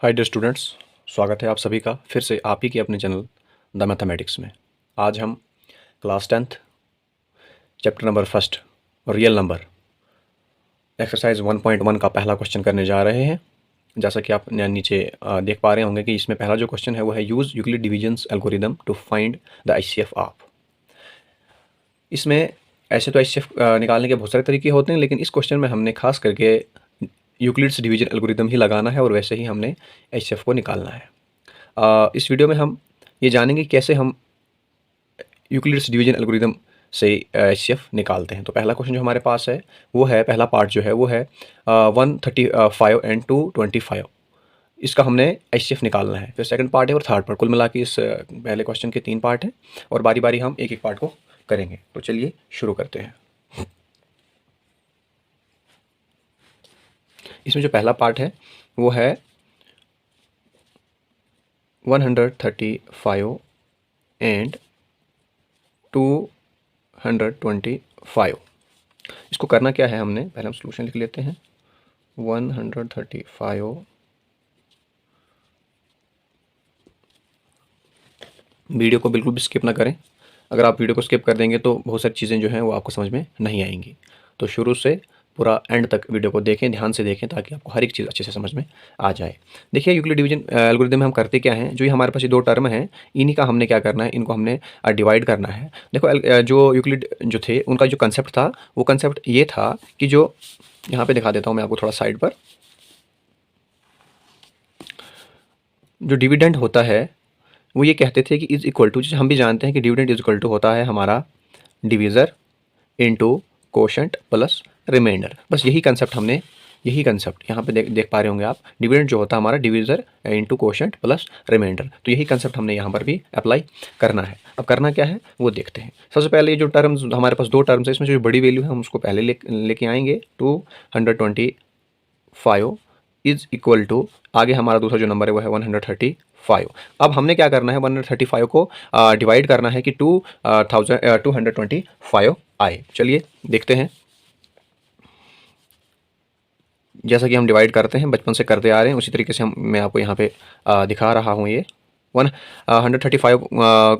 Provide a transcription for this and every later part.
Hi dear students, स्वागत है आप सभी का फिर से आप ही के अपने चैनल द मैथमेटिक्स में। आज हम class 10th chapter number first real number exercise 1.1 का पहला क्वेश्चन करने जा रहे हैं। जैसा कि आप नीचे देख पा रहे होंगे कि इसमें पहला जो क्वेश्चन है वो है use Euclid divisions algorithm to find the HCF of. इसमें ऐसे तो एचसीएफ निकालने के बहुत सारे तरीके होते हैं, लेकिन इस क्वेश्चन में हमने खास करके यूक्लिड्स डिवीजन एल्गोरिदम ही लगाना है और वैसे ही हमने एचसीएफ को निकालना है। इस वीडियो में हम ये जानेंगे कैसे हम यूक्लिड्स डिवीजन एल्गोरिदम से एचसीएफ निकालते हैं। तो पहला क्वेश्चन जो हमारे पास है वो है, पहला पार्ट जो है वो है 135 एंड 225। इसका हमने एचसीएफ निकालना है। फिर सेकंड पार्ट है और थर्ड पार्ट, कुल मिला के इस पहले क्वेश्चन के 3 पार्ट हैं और बारी बारी हम एक एक पार्ट को करेंगे। तो चलिए शुरू करते हैं। इसमें जो पहला पार्ट है वो है 135 एंड 225। इसको करना क्या है, हमने पहले हम सॉल्यूशन लिख लेते हैं। 135, वीडियो को बिल्कुल भी स्किप ना करें। अगर आप वीडियो को स्किप कर देंगे तो बहुत सारी चीज़ें जो हैं वो आपको समझ में नहीं आएंगी। तो शुरू से पूरा एंड तक वीडियो को देखें, ध्यान से देखें, ताकि आपको हर एक चीज़ अच्छे से समझ में आ जाए। देखिए यूक्लिड डिवीजन एल्गोरिथम में हम करते क्या हैं, जो ये हमारे पास ये 2 टर्म हैं, इन्हीं का हमने क्या करना है, इनको हमने डिवाइड करना है। देखो जो यूक्लिड जो थे उनका जो कंसेप्ट था वो कंसेप्ट ये था कि जो यहाँ पे दिखा देता हूँ मैं आपको थोड़ा साइड पर, जो डिविडेंड होता है वो ये कहते थे कि इज़ इक्वल टू, जैसे हम भी जानते हैं कि डिविडेंड इज इक्वल टू होता है हमारा divisor into quotient plus remainder. बस यही कंसेप्ट हमने, यही कंसेप्ट यहाँ पे देख पा रहे होंगे आप। डिविडेंड जो होता है हमारा divisor into quotient plus remainder, तो यही कंसेप्ट हमने यहाँ पर भी अप्लाई करना है। अब करना क्या है वो देखते हैं। सबसे पहले ये जो टर्म्स हमारे पास 2 टर्म्स है, इसमें जो बड़ी वैल्यू है हम उसको पहले लेके आएंगे। 225 इज इक्वल टू, आगे हमारा दूसरा जो नंबर है वो है 135। अब हमने क्या करना है, 135 को डिवाइड करना है कि 225 आए। चलिए देखते हैं। जैसा कि हम डिवाइड करते हैं, बचपन से करते आ रहे हैं, उसी तरीके से मैं आपको यहाँ पे दिखा रहा हूँ। ये 135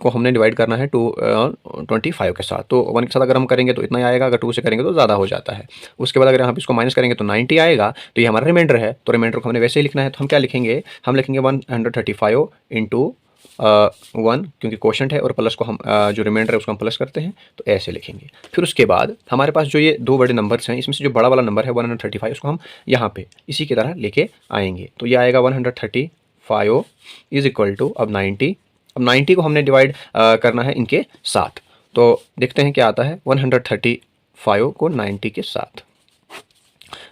को हमने डिवाइड करना है 225 के साथ। तो 1 के साथ अगर हम करेंगे तो इतना ही आएगा, अगर 2 से करेंगे तो ज़्यादा हो जाता है। उसके बाद अगर यहाँ पे इसको माइनस करेंगे तो 90 आएगा, तो ये हमारा रिमाइंडर है। तो रिमाइंडर को हमने वैसे ही लिखना है। तो हम क्या लिखेंगे, हम लिखेंगे 135 इंटू 1, क्योंकि क्वोशंट है और प्लस को हम जो रिमाइंडर है उसको हम प्लस करते हैं, तो ऐसे लिखेंगे। फिर उसके बाद हमारे पास जो ये 2 बड़े नंबर्स हैं, इसमें से जो बड़ा वाला नंबर है 135, उसको हम यहाँ पे इसी की तरह लेके आएंगे। तो ये आएगा 135 इज इक्वल टू अब 90। अब 90 को हमने डिवाइड करना है इनके साथ। तो देखते हैं क्या आता है। 135 को 90 के साथ,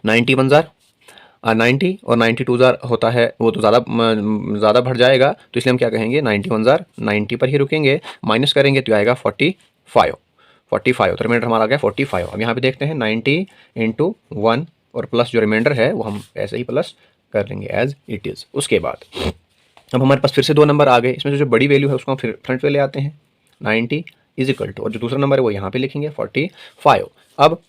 90 1 जार 90 और 90 2 जार होता है, वो तो ज़्यादा बढ़ जाएगा। तो इसलिए हम क्या कहेंगे, 90 1 जार 90 पर ही रुकेंगे, माइनस करेंगे तो आएगा 45। तो रिमाइंडर हमारा आ गया 45। अब यहाँ पे देखते हैं 90 इंटू 1 और प्लस जो रिमाइंडर है वो हम ऐसे ही प्लस कर लेंगे एज इट इज़। उसके बाद अब हमारे पास फिर से 2 नंबर आ गए। इसमें जो बड़ी वैल्यू है उसको हम फिर फ्रंट पे ले आते हैं, 90 इज इक्वल टू, और जो दूसरा नंबर है वो यहाँ पे लिखेंगे 45। अब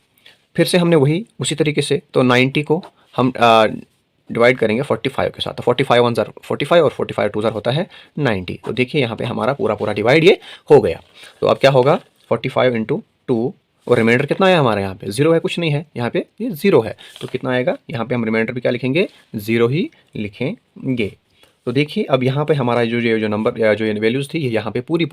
फिर से हमने वही उसी तरीके से, तो 90 को हम डिवाइड करेंगे 45 के साथ। तो 45 1 जार 45 और 45 2 जार होता है 90। तो देखिए यहाँ पे हमारा पूरा डिवाइड ये हो गया। तो अब क्या होगा, 45 इंटू 2 और रिमाइंडर कितना है हमारे यहाँ पे 0 है, कुछ नहीं है यहाँ पे, ये 0 है। तो कितना आएगा, यहाँ पे हम रिमाइंडर भी क्या लिखेंगे, 0 ही लिखेंगे। तो देखिए अब यहाँ पे हमारा जो नंबर या जो वैल्यूज़ थी ये यहाँ पे पूरी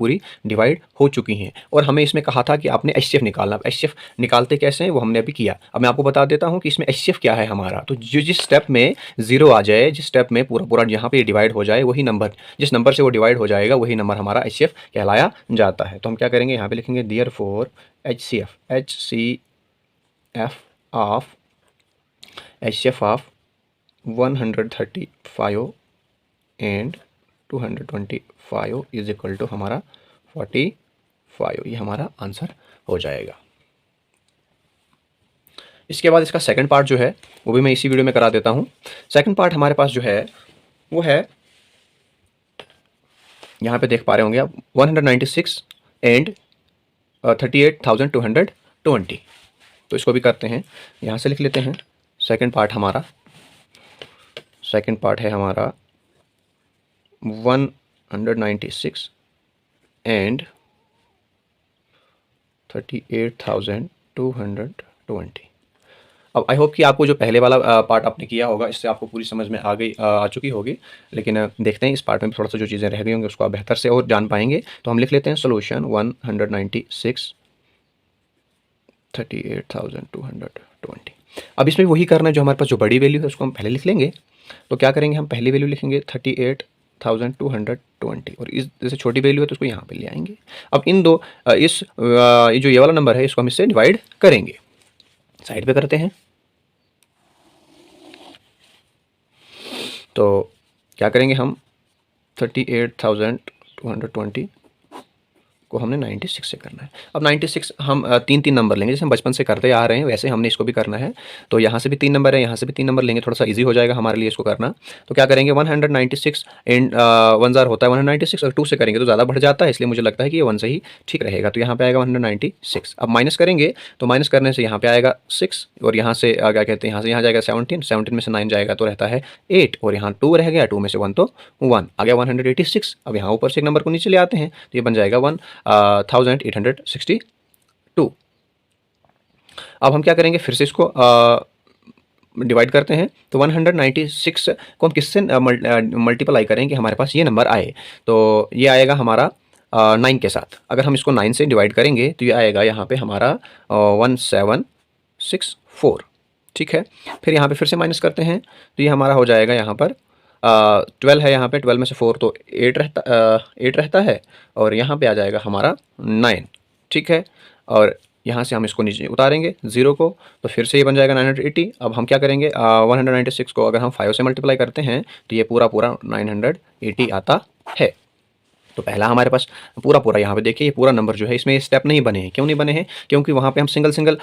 डिवाइड हो चुकी हैं। और हमें इसमें कहा था कि आपने एचसीएफ निकालना। अब एचसीएफ निकालते कैसे हैं वो हमने अभी किया। अब मैं आपको बता देता हूँ कि इसमें एचसीएफ क्या है हमारा। तो जिस स्टेप में 0 आ जाए, जिस स्टेप में पूरा यहाँ पे डिवाइड हो जाए, वही नंबर, जिस नंबर से वो डिवाइड हो जाएगा वही नंबर हमारा एचसीएफ कहलाया जाता है। तो हम क्या करेंगे, यहाँ पे लिखेंगे therefore HCF of 135 and 225 is equal to हमारा 45। ये हमारा आंसर हो जाएगा। इसके बाद इसका सेकंड पार्ट जो है वो भी मैं इसी वीडियो में करा देता हूँ। सेकंड पार्ट हमारे पास जो है वो है, यहाँ पे देख पा रहे होंगे आप, 196 एंड 38,220। तो इसको भी करते हैं, यहाँ से लिख लेते हैं। सेकंड पार्ट है हमारा 196 एंड 38,220। अब आई होप कि आपको जो पहले वाला पार्ट आपने किया होगा इससे आपको पूरी समझ में आ चुकी होगी, लेकिन देखते हैं इस पार्ट में थोड़ा सा जो चीज़ें रह गई होंगी उसको आप बेहतर से और जान पाएंगे। तो हम लिख लेते हैं सोल्यूशन 196 38,220। अब इसमें वही करना है, जो हमारे पास जो बड़ी वैल्यू है उसको हम पहले लिख लेंगे। तो क्या करेंगे, हम पहली वैल्यू लिखेंगे 38,220 और इस जैसे छोटी वैल्यू है तो उसको यहाँ पे ले आएंगे। अब इन दो ये जो ये वाला नंबर है इसको हम इससे डिवाइड करेंगे। साइड पे करते हैं। तो क्या करेंगे, हम 38,220 को हमने 96 से करना है। अब 96 हम तीन तीन नंबर लेंगे, जैसे हम बचपन से करते आ रहे हैं वैसे हमने इसको भी करना है। तो यहाँ से भी 3 नंबर है, यहाँ से भी 3 नंबर लेंगे, थोड़ा सा इजी हो जाएगा हमारे लिए इसको करना। तो क्या करेंगे, 196 एंड 1 जार होता है 196 और 2 से करेंगे तो ज़्यादा बढ़ जाता है, इसलिए मुझे लगता है कि ये 1 से ही ठीक रहेगा। तो यहाँ पे आएगा 196। अब माइनस करेंगे तो माइनस करने से यहाँ पे आएगा 6 और यहाँ से क्या कहते हैं, यहाँ से यहाँ जाएगा 17 में से 9 जाएगा तो रहता है 8 और यहाँ 2 रह गया, 2 में से 1 तो 1 आ गया 186। अब यहाँ ऊपर से एक नंबर को नीचे ले आते हैं तो ये बन जाएगा 1862। अब हम क्या करेंगे, फिर से इसको डिवाइड करते हैं। तो 196 को हम किससे मल्टीप्लाई करेंगे हमारे पास ये नंबर आए, तो ये आएगा हमारा 9 के साथ। अगर हम इसको 9 से डिवाइड करेंगे तो ये आएगा यहाँ पे हमारा 1764। ठीक है, फिर यहाँ पे फिर से माइनस करते हैं तो ये हमारा हो जाएगा यहाँ पर 12 है, यहाँ पे 12 में से 4 तो 8 रहता है और यहाँ पे आ जाएगा हमारा 9। ठीक है, और यहाँ से हम इसको नीचे उतारेंगे 0 को तो फिर से ये बन जाएगा 980। अब हम क्या करेंगे, 196 को अगर हम 5 से मल्टीप्लाई करते हैं तो ये पूरा 980 आता है। तो पहला हमारे पास पूरा यहाँ पे देखिए, ये पूरा नंबर जो है इसमें स्टेप नहीं बने हैं। क्यों नहीं बने हैं, क्योंकि वहाँ पे हम सिंगल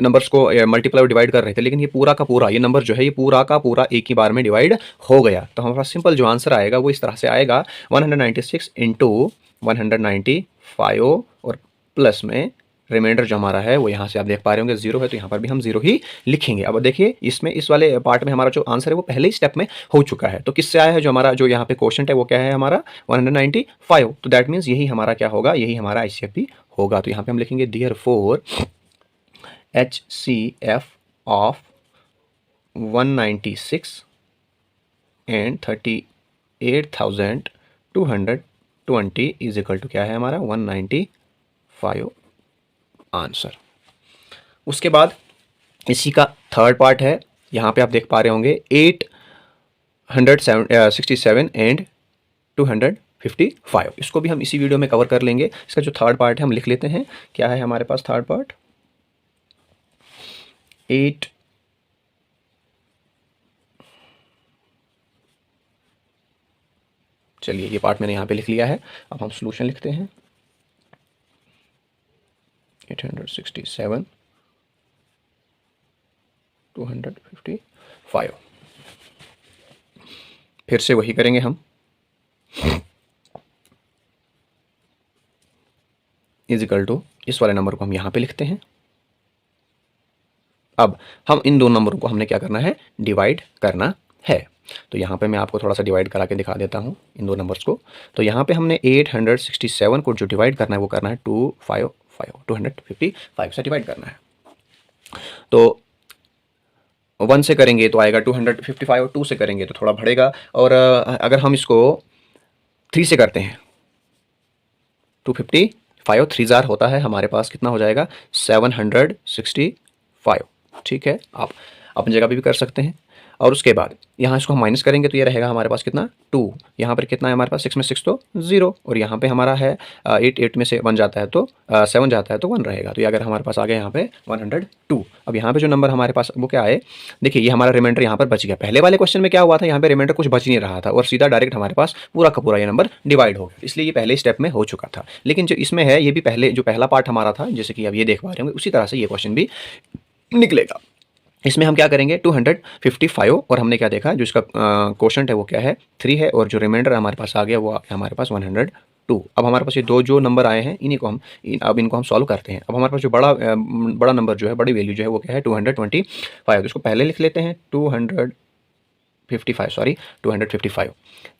नंबर्स को मल्टीप्लाई और डिवाइड कर रहे थे, लेकिन ये पूरा का पूरा ये नंबर जो है ये पूरा का पूरा एक ही बार में डिवाइड हो गया। तो हमारे पास सिंपल जो आंसर आएगा वो इस तरह से आएगा 196 इंटू 195 और प्लस में रिमाइंडर जो हमारा है वो यहाँ से आप देख पा रहे होंगे 0 है, तो यहाँ पर भी हम 0 ही लिखेंगे। अब देखिए इसमें इस वाले पार्ट में हमारा जो आंसर है वो पहले ही स्टेप में हो चुका है। तो किससे आया है, जो हमारा जो यहाँ पे क्वेश्चन है वो क्या है हमारा 195। तो दैट मीन्स यही हमारा क्या होगा, यही हमारा ICFP होगा। तो यहाँ पे हम लिखेंगे therefore HCF of 196 and 38,220 is equal to क्या है हमारा 195 आंसर। उसके बाद इसी का थर्ड पार्ट है, यहाँ पे आप देख पा रहे होंगे 867 एंड 255। इसको भी हम इसी वीडियो में कवर कर लेंगे। इसका जो थर्ड पार्ट है हम लिख लेते हैं, क्या है हमारे पास थर्ड पार्ट 8 चलिए ये पार्ट मैंने यहाँ पे लिख लिया है। अब हम सॉल्यूशन लिखते हैं 867 255। फिर से वही करेंगे हम, इजिकल टू इस वाले नंबर को हम यहाँ पे लिखते हैं। अब हम इन दो नंबरों को हमने क्या करना है, डिवाइड करना है। तो यहाँ पे मैं आपको थोड़ा सा डिवाइड करा के दिखा देता हूँ इन दो नंबर्स को। तो यहाँ पे हमने 867 को जो डिवाइड करना है वो करना है 255 से डिवाइड करना है। तो 1 से करेंगे तो आएगा 255, 2 से करेंगे तो थोड़ा बढ़ेगा, और अगर हम इसको 3 से करते हैं 255, 3 जार होता है हमारे पास, कितना हो जाएगा 765। ठीक है, आप अपनी जगह पे भी कर सकते हैं। और उसके बाद यहाँ इसको हम माइनस करेंगे तो ये रहेगा हमारे पास कितना 2। यहाँ पर कितना है हमारे पास 6 में 6 तो 0, और यहाँ पे हमारा है 8 में से 1 जाता है तो 7 जाता है तो 1 रहेगा। तो ये अगर हमारे पास आ गया यहाँ पे 102। अब यहाँ पे जो नंबर हमारे पास वो क्या है, देखिए ये हमारा रिमाइंडर यहाँ पर बच गया। पहले वाले क्वेश्चन में क्या हुआ था, यहाँ पे रिमाइंडर कुछ बच नहीं रहा था और सीधा डायरेक्ट हमारे पास पूरा का पूरा ये नंबर डिवाइड हो गया, इसलिए ये पहले स्टेप में हो चुका था। लेकिन जो इसमें है ये भी पहले जो पहला पार्ट हमारा था, जैसे कि अब ये देख पा रहे होंगे, उसी तरह से ये क्वेश्चन भी निकलेगा। इसमें हम क्या करेंगे 255, और हमने क्या देखा जो इसका क्वोशंट है वो क्या है 3 है, और जो रिमाइंडर हमारे पास आ गया वो आ गया हमारे पास 102। अब हमारे पास ये दो जो नंबर आए हैं इन्हीं को हम अब इनको हम सॉल्व करते हैं। अब हमारे पास जो बड़ा नंबर जो है, बड़ी वैल्यू जो है वो क्या है 225। तो इसको पहले लिख लेते हैं 225 255 सॉरी 255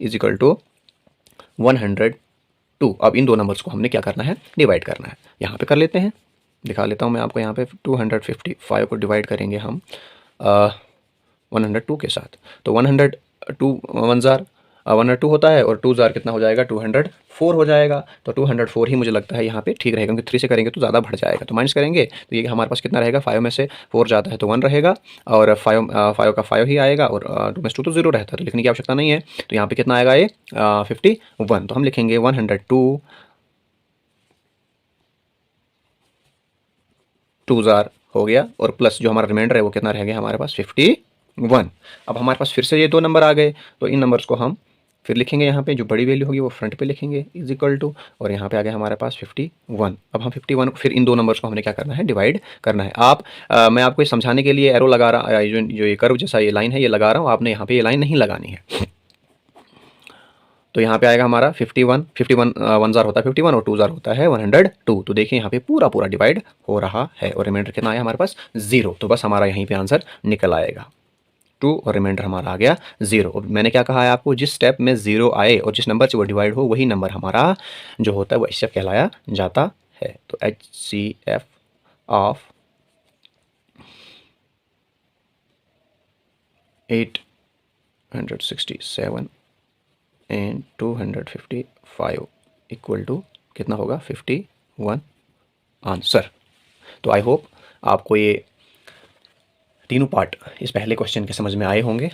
इज इक्वल टू 102। अब इन दो नंबर्स को हमने क्या करना है, डिवाइड करना है। यहाँ पे कर लेते हैं, दिखा लेता हूँ मैं आपको। यहाँ पे 255 को डिवाइड करेंगे हम 102 के साथ, तो 102 वन जार 102 होता है, और 2 जार कितना हो जाएगा, 204 हो जाएगा। तो 204 ही मुझे लगता है यहाँ पे ठीक रहेगा, क्योंकि 3 से करेंगे तो ज़्यादा बढ़ जाएगा। तो माइनस करेंगे तो ये हमारे पास कितना रहेगा, 5 में से 4 जाता है तो 1 रहेगा, और 5 का 5 ही आएगा, और 2 में से 2 तो 0 रहता है, तो लिखने की आवश्यकता नहीं है। तो यहाँ पे कितना आएगा ये 51। तो हम लिखेंगे 102 2 जार हो गया, और प्लस जो हमारा रिमाइंडर है वो कितना रह गया हमारे पास, 51। अब हमारे पास फिर से ये दो नंबर आ गए, तो इन नंबर्स को हम फिर लिखेंगे। यहाँ पे जो बड़ी वैल्यू होगी वो फ्रंट पे लिखेंगे, इज इक्वल टू, और यहाँ पे आ गया हमारे पास 51। अब हम 51 फिर इन दो नंबर्स को हमने क्या करना है, डिवाइड करना है। मैं आपको ये समझाने के लिए एरो लगा रहा, जो ये कर्व जैसा ये लाइन है ये लगा रहा हूँ, आपने यहाँ पे ये लाइन नहीं लगानी है। तो यहाँ पे आएगा हमारा 51 वन जार होता है 51, और 2 जार होता है 102। तो देखिए यहाँ पे पूरा पूरा डिवाइड हो रहा है, और रिमाइंडर कितना आया हमारे पास, 0। तो बस हमारा यहीं पे आंसर निकल आएगा 2, और रिमाइंडर हमारा आ गया 0। और मैंने क्या कहा है आपको, जिस स्टेप में 0 आए और जिस नंबर से वो डिवाइड हो, वही नंबर हमारा जो होता है वो HCF कहलाया जाता है। तो HCF of 867 and 255 equal to कितना होगा, 51 आंसर। तो आई होप आपको ये तीनों पार्ट इस पहले क्वेश्चन के समझ में आए होंगे।